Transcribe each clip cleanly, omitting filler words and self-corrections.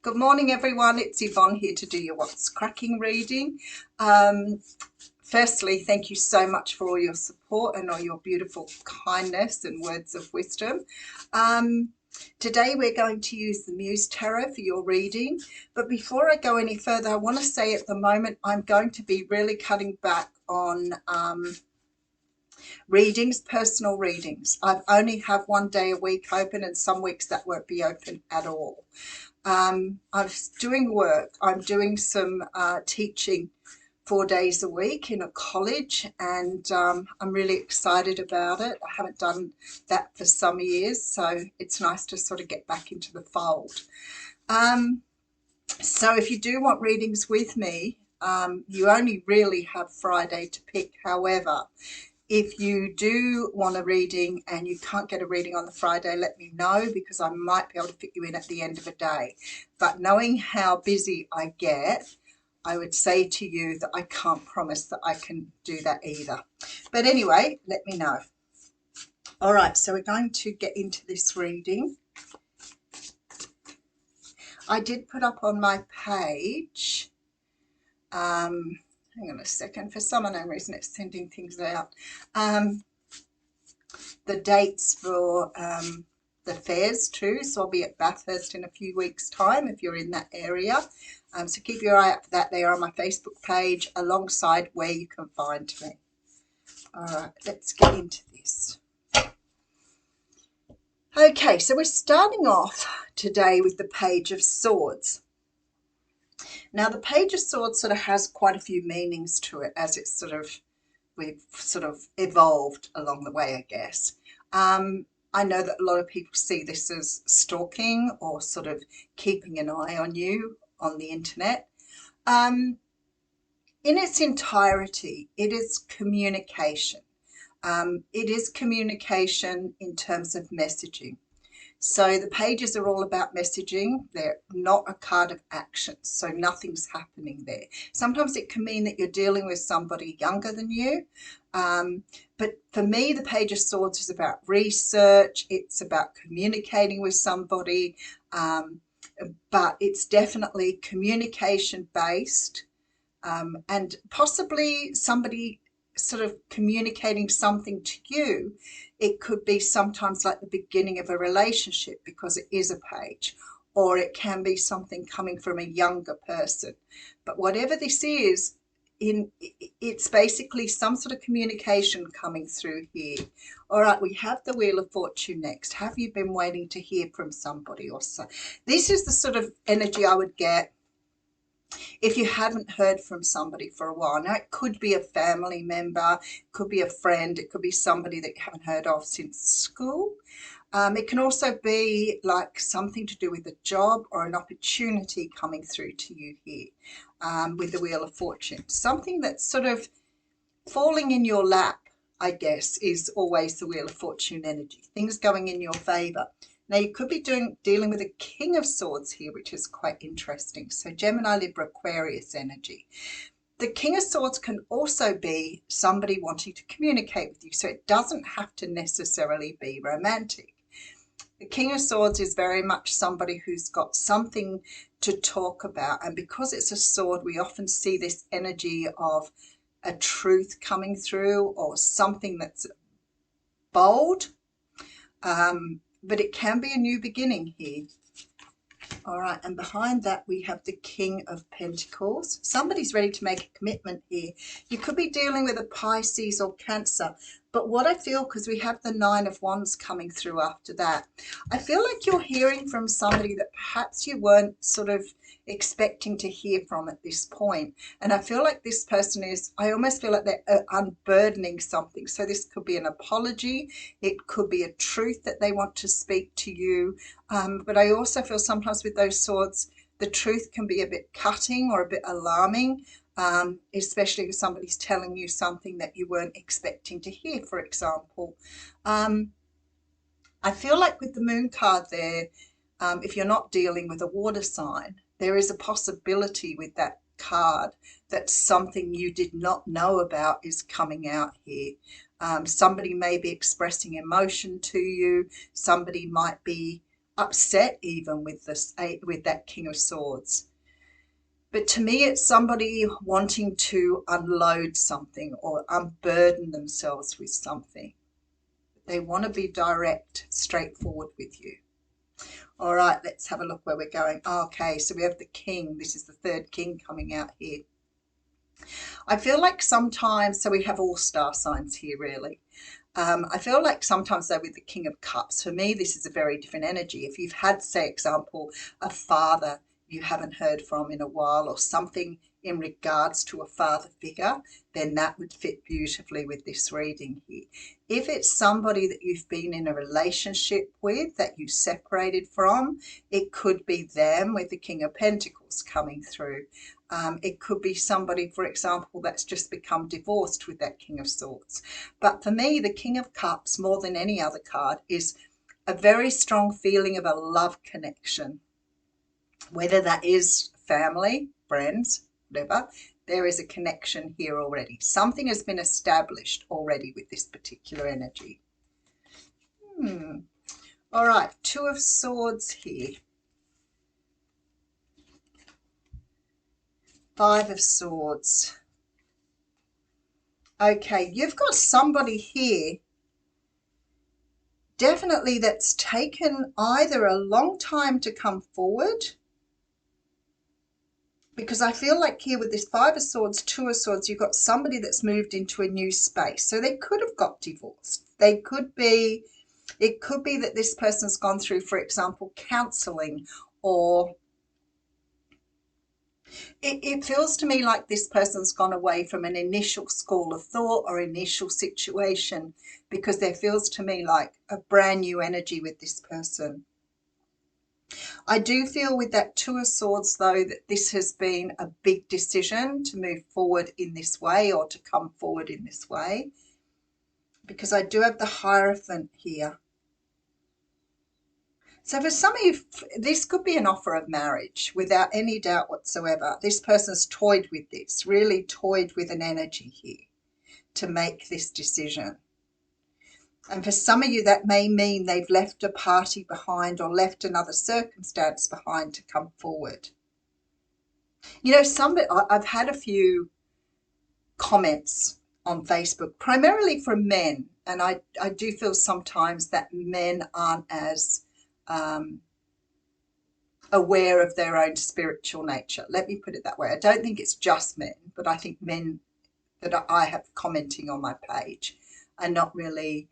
Good morning, everyone. It's Yvonne here to do your What's Cracking reading. Firstly, thank you so much for all your support and all your beautiful kindness and words of wisdom. Today we're going to use the Muse Tarot for your reading. But before I go any further, I want to say at the moment I'm going to be really cutting back on readings, personal readings. I've only have one day a week open, and some weeks that won't be open at all. I'm doing work. I'm doing some teaching 4 days a week in a college, and I'm really excited about it. I haven't done that for some years, so it's nice to sort of get back into the fold. So if you do want readings with me, you only really have Friday to pick. However, if you do want a reading and you can't get a reading on the Friday, let me know, because I might be able to fit you in at the end of a day. But knowing how busy I get, I would say to you that I can't promise that I can do that either. But anyway, let me know. All right, so we're going to get into this reading. I did put up on my page, hang on a second, for some unknown reason it's sending things out, the dates for the fairs too. So I'll be at Bathurst in a few weeks' time if you're in that area. So keep your eye out for that. They are on my Facebook page alongside where you can find me. All right, let's get into this. Okay, so we're starting off today with the Page of Swords. Now, the Page of Swords sort of has quite a few meanings to it as it's we've sort of evolved along the way, I guess. I know that a lot of people see this as stalking or sort of keeping an eye on you on the internet. In its entirety, it is communication. It is communication in terms of messaging. So the pages are all about messaging. They're not a card of action, so nothing's happening there. Sometimes it can mean that you're dealing with somebody younger than you. But for me, the Page of Swords is about research. It's about communicating with somebody. But it's definitely communication based, and possibly somebody sort of communicating something to you. It could be sometimes like the beginning of a relationship because it is a page, or it can be something coming from a younger person. But whatever this is, it's basically some sort of communication coming through here. All right, we have the Wheel of Fortune next. Have you been waiting to hear from somebody or so? This is the sort of energy I would get if you haven't heard from somebody for a while. Now, it could be a family member, it could be a friend, it could be somebody that you haven't heard of since school. It can also be like something to do with a job or an opportunity coming through to you here, with the Wheel of Fortune. Something that's sort of falling in your lap, I guess, is always the Wheel of Fortune energy. Things going in your favour. Now, you could be dealing with a King of Swords here, which is quite interesting. So Gemini, Libra, Aquarius energy. The King of Swords can also be somebody wanting to communicate with you. So it doesn't have to necessarily be romantic. The King of Swords is very much somebody who's got something to talk about. And because it's a sword, we often see this energy of a truth coming through or something that's bold. But it can be a new beginning here. All right, and behind that we have the King of Pentacles. Somebody's ready to make a commitment here. You could be dealing with a Pisces or Cancer. But what I feel, because we have the Nine of Wands coming through after that, I feel like you're hearing from somebody that perhaps you weren't sort of expecting to hear from at this point. And I feel like this person is, I almost feel like they're unburdening something. So this could be an apology. It could be a truth that they want to speak to you. But I also feel sometimes with those swords, the truth can be a bit cutting or a bit alarming. Especially if somebody's telling you something that you weren't expecting to hear, for example. I feel like with the Moon card there, if you're not dealing with a water sign, there is a possibility with that card that something you did not know about is coming out here. Somebody may be expressing emotion to you. Somebody might be upset even with this, with that King of Swords. But to me, it's somebody wanting to unload something or unburden themselves with something. They want to be direct, straightforward with you. All right, let's have a look where we're going. Okay, so we have the King. This is the third King coming out here. I feel like sometimes, so we have all star signs here, really. I feel like sometimes though with the King of Cups, for me, this is a very different energy. If you've had, say, example, a father you haven't heard from in a while or something in regards to a father figure, then that would fit beautifully with this reading here. If it's somebody that you've been in a relationship with that you separated from, it could be them with the King of Pentacles coming through. It could be somebody, for example, that's just become divorced with that King of Swords. But for me, the King of Cups, more than any other card, is a very strong feeling of a love connection. Whether that is family, friends, whatever, there is a connection here already. Something has been established already with this particular energy. All right, Two of Swords here. Five of Swords. Okay, you've got somebody here definitely that's taken either a long time to come forward, because I feel like here with this Five of Swords, Two of Swords, you've got somebody that's moved into a new space. So they could have got divorced. They could be, it could be that this person's gone through, for example, counseling, or it feels to me like this person's gone away from an initial school of thought or initial situation, because there feels to me like a brand new energy with this person. I do feel with that Two of Swords, though, that this has been a big decision to move forward in this way or to come forward in this way, because I do have the Hierophant here. So for some of you, this could be an offer of marriage without any doubt whatsoever. This person's toyed with this, really toyed with an energy here to make this decision. And for some of you, that may mean they've left a party behind or left another circumstance behind to come forward. You know, I've had a few comments on Facebook, primarily from men, and I do feel sometimes that men aren't as aware of their own spiritual nature. Let me put it that way. I don't think it's just men, but I think men that I have commenting on my page are not really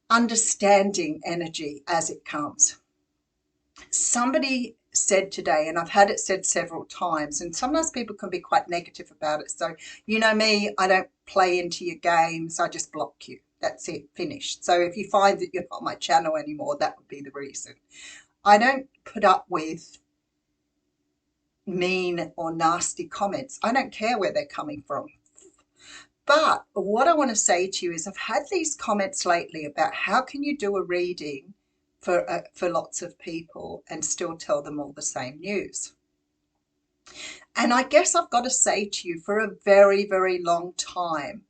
understanding energy as it comes. Somebody said today, and I've had it said several times, and sometimes people can be quite negative about it. So, you know me, I don't play into your games. I just block you. That's it, finished. So if you find that you're not on my channel anymore, that would be the reason. I don't put up with mean or nasty comments. I don't care where they're coming from. But what I want to say to you is I've had these comments lately about how can you do a reading for lots of people and still tell them all the same news. And I guess I've got to say to you, for a very, very long time,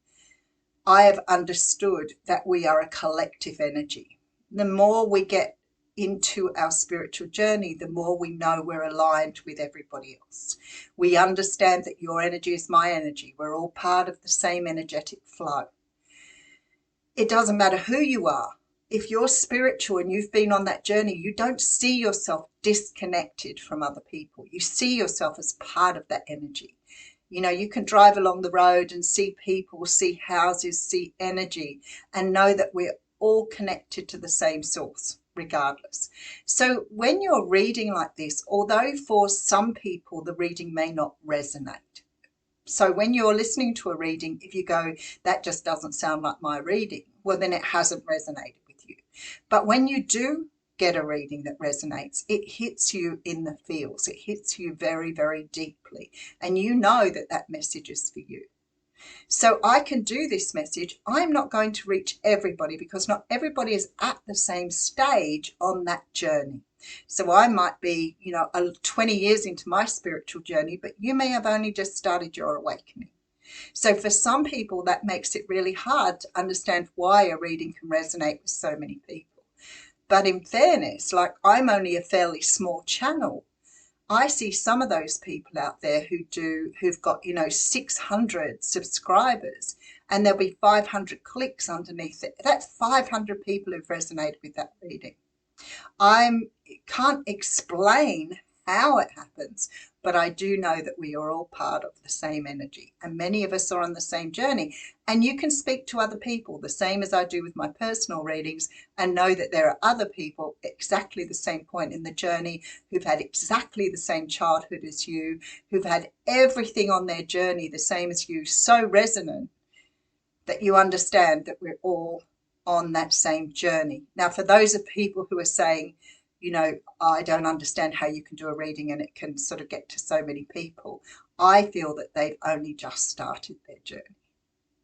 I have understood that we are a collective energy. The more we get into our spiritual journey, the more we know we're aligned with everybody else. We understand that your energy is my energy. We're all part of the same energetic flow. It doesn't matter who you are. If you're spiritual and you've been on that journey, you don't see yourself disconnected from other people. You see yourself as part of that energy. You know, you can drive along the road and see people, see houses, see energy, and know that we're all connected to the same source regardless. So when you're reading like this, although for some people the reading may not resonate, so when you're listening to a reading, if you go, that just doesn't sound like my reading, well, then it hasn't resonated with you. But when you do get a reading that resonates, it hits you in the feels. It hits you very, very deeply. And you know that that message is for you. So I can do this message. I'm not going to reach everybody because not everybody is at the same stage on that journey. So I might be, 20 years into my spiritual journey, but you may have only just started your awakening. So for some people, that makes it really hard to understand why a reading can resonate with so many people. But in fairness, like, I'm only a fairly small channel. I see some of those people out there who've got, 600 subscribers, and there'll be 500 clicks underneath it. That's 500 people who've resonated with that reading. I can't explain how it happens, but I do know that we are all part of the same energy, and many of us are on the same journey. And you can speak to other people the same as I do with my personal readings, and know that there are other people exactly the same point in the journey, who've had exactly the same childhood as you, who've had everything on their journey the same as you, so resonant that you understand that we're all on that same journey. Now, for those of people who are saying, I don't understand how you can do a reading and it can sort of get to so many people, I feel that they've only just started their journey,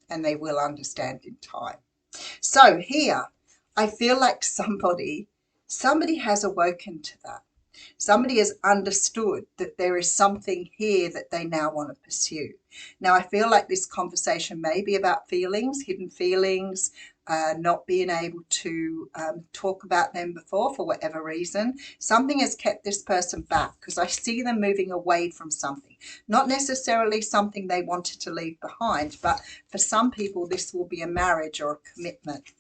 and they will understand in time. So here, I feel like somebody has awoken to that. Somebody has understood that there is something here that they now want to pursue. Now, I feel like this conversation may be about feelings, hidden feelings, not being able to talk about them before for whatever reason. Something has kept this person back, because I see them moving away from something. Not necessarily something they wanted to leave behind, but for some people, this will be a marriage or a commitment.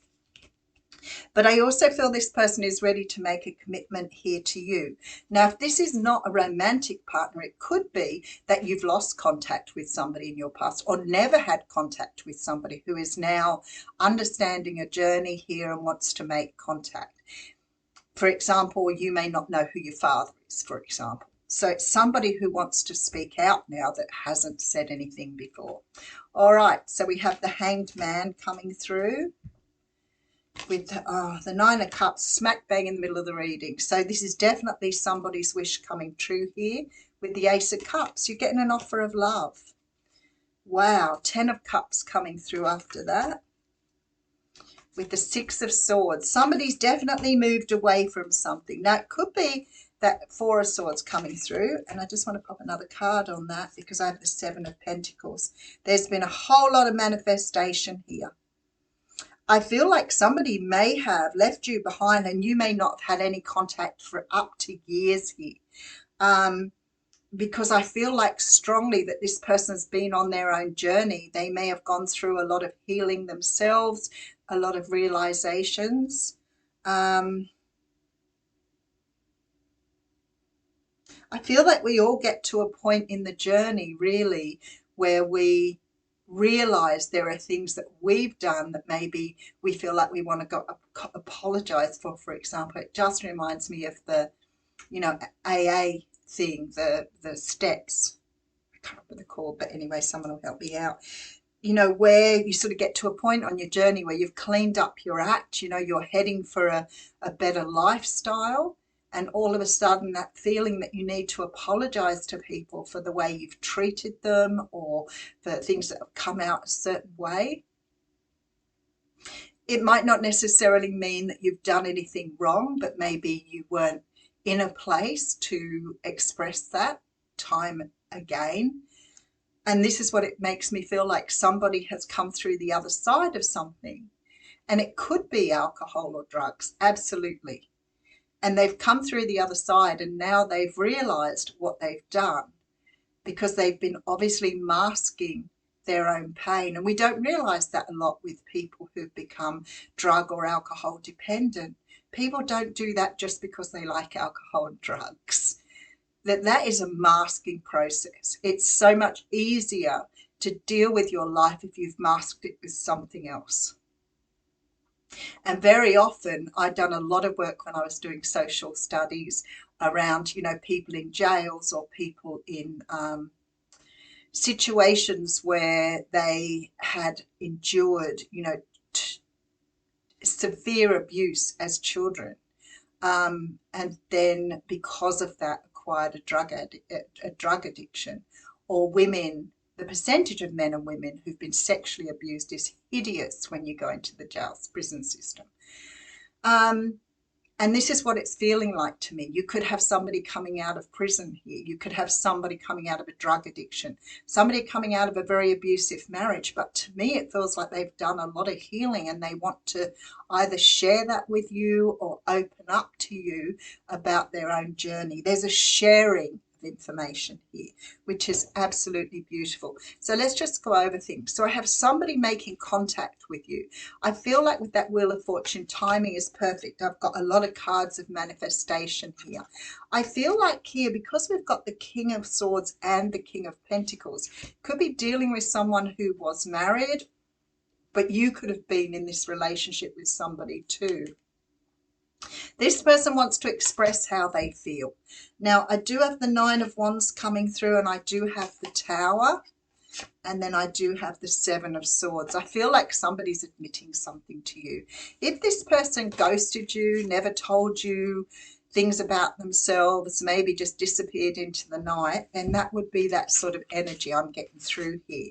But I also feel this person is ready to make a commitment here to you. Now, if this is not a romantic partner, it could be that you've lost contact with somebody in your past, or never had contact with somebody who is now understanding a journey here and wants to make contact. For example, you may not know who your father is, for example. So it's somebody who wants to speak out now that hasn't said anything before. All right, so we have the Hanged Man coming through with the Nine of Cups smack bang in the middle of the reading. So this is definitely somebody's wish coming true here. With the Ace of Cups, you're getting an offer of love. Wow, 10 of Cups coming through after that. With the Six of Swords, somebody's definitely moved away from something. Now, it could be that Four of Swords coming through, and I just want to pop another card on that because I have the Seven of Pentacles. There's been a whole lot of manifestation here. I feel like somebody may have left you behind, and you may not have had any contact for up to years here. Because I feel like strongly that this person's been on their own journey. They may have gone through a lot of healing themselves, a lot of realizations. I feel like we all get to a point in the journey, really, where we realize there are things that we've done that maybe we feel like we want to go apologize for example. It just reminds me of the AA thing, the steps. I can't remember the call, but anyway, someone will help me out. Where you sort of get to a point on your journey where you've cleaned up your act, you're heading for a better lifestyle. And all of a sudden, that feeling that you need to apologize to people for the way you've treated them, or for things that have come out a certain way. It might not necessarily mean that you've done anything wrong, but maybe you weren't in a place to express that time again. And this is what it makes me feel like. Somebody has come through the other side of something. And it could be alcohol or drugs, absolutely. And they've come through the other side, and now they've realized what they've done, because they've been obviously masking their own pain. And we don't realize that a lot with people who've become drug or alcohol dependent. People don't do that just because they like alcohol and drugs. That is a masking process. It's so much easier to deal with your life if you've masked it with something else. And very often, I'd done a lot of work when I was doing social studies around, people in jails, or people in situations where they had endured, severe abuse as children. And then because of that acquired a drug addiction. Or women, the percentage of men and women who've been sexually abused is hideous when you go into the jails, prison system. And this is what it's feeling like to me. You could have somebody coming out of prison here. You could have somebody coming out of a drug addiction, somebody coming out of a very abusive marriage. But to me, it feels like they've done a lot of healing and they want to either share that with you or open up to you about their own journey. There's a sharing of information here, which is absolutely beautiful. So let's just go over things. So I have somebody making contact with you. I feel like with that Wheel of Fortune, timing is perfect. I've got a lot of cards of manifestation here. I feel like here, because we've got the King of Swords and the King of Pentacles, could be dealing with someone who was married, but you could have been in this relationship with somebody too. This person wants to express how they feel. Now, I do have the Nine of Wands coming through, and I do have the Tower. And then I do have the Seven of Swords. I feel like somebody's admitting something to you. If this person ghosted you, never told you things about themselves, maybe just disappeared into the night, then that would be that sort of energy I'm getting through here.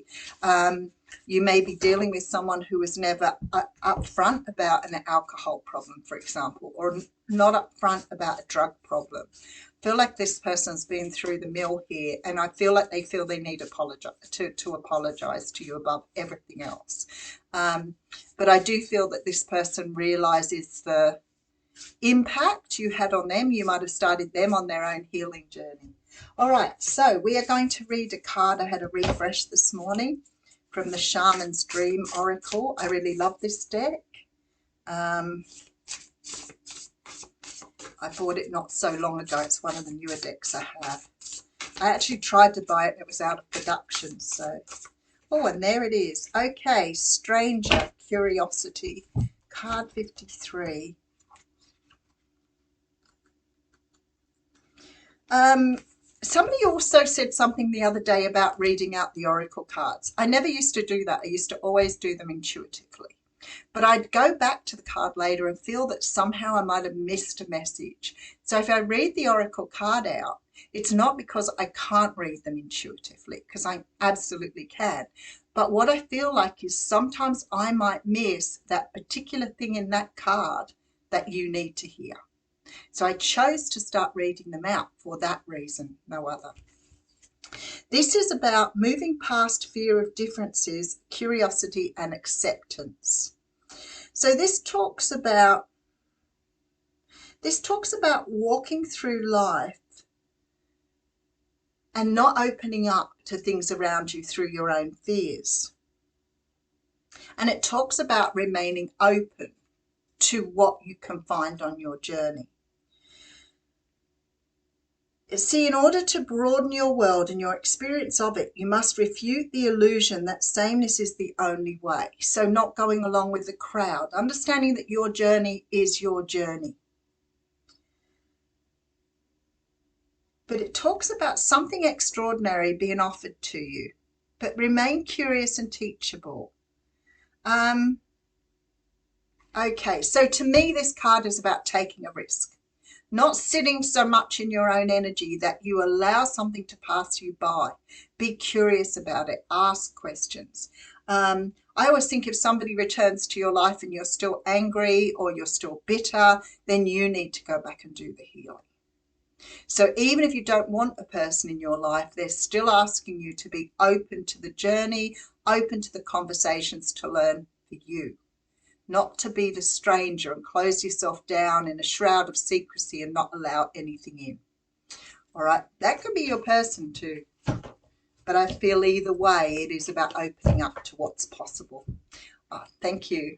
You may be dealing with someone who was never upfront about an alcohol problem, for example, or not upfront about a drug problem. I feel like this person's been through the mill here, and I feel like they feel they need to apologize to you above everything else. But I do feel that this person realizes the impact you had on them. You might have started them on their own healing journey. All right, so we are going to read a card. I had a refresh this morning from the Shaman's Dream Oracle. I really love this deck. I bought it not so long ago. It's one of the newer decks I have. I actually tried to buy it. It was out of production. So, oh, and there it is. Okay, Stranger, Curiosity, card 53. Somebody also said something the other day about reading out the oracle cards. I never used to do that. I used to always do them intuitively. But I'd go back to the card later and feel that somehow I might have missed a message. So if I read the oracle card out, it's not because I can't read them intuitively, because I absolutely can. But what I feel like is sometimes I might miss that particular thing in that card that you need to hear. So I chose to start reading them out for that reason, no other. This is about moving past fear of differences, curiosity, and acceptance. So this talks about walking through life and not opening up to things around you through your own fears. And it talks about remaining open to what you can find on your journey. See, in order to broaden your world and your experience of it, you must refute the illusion that sameness is the only way. So not going along with the crowd, understanding that your journey is your journey. But it talks about something extraordinary being offered to you, but remain curious and teachable. Okay, so to me, this card is about taking a risk. Not sitting so much in your own energy that you allow something to pass you by. Be curious about it. Ask questions. I always think if somebody returns to your life and you're still angry or you're still bitter, then you need to go back and do the healing. So even if you don't want a person in your life, they're still asking you to be open to the journey, open to the conversations to learn for you. Not to be the stranger and close yourself down in a shroud of secrecy and not allow anything in. All right, that could be your person too. But I feel either way, it is about opening up to what's possible. Thank you.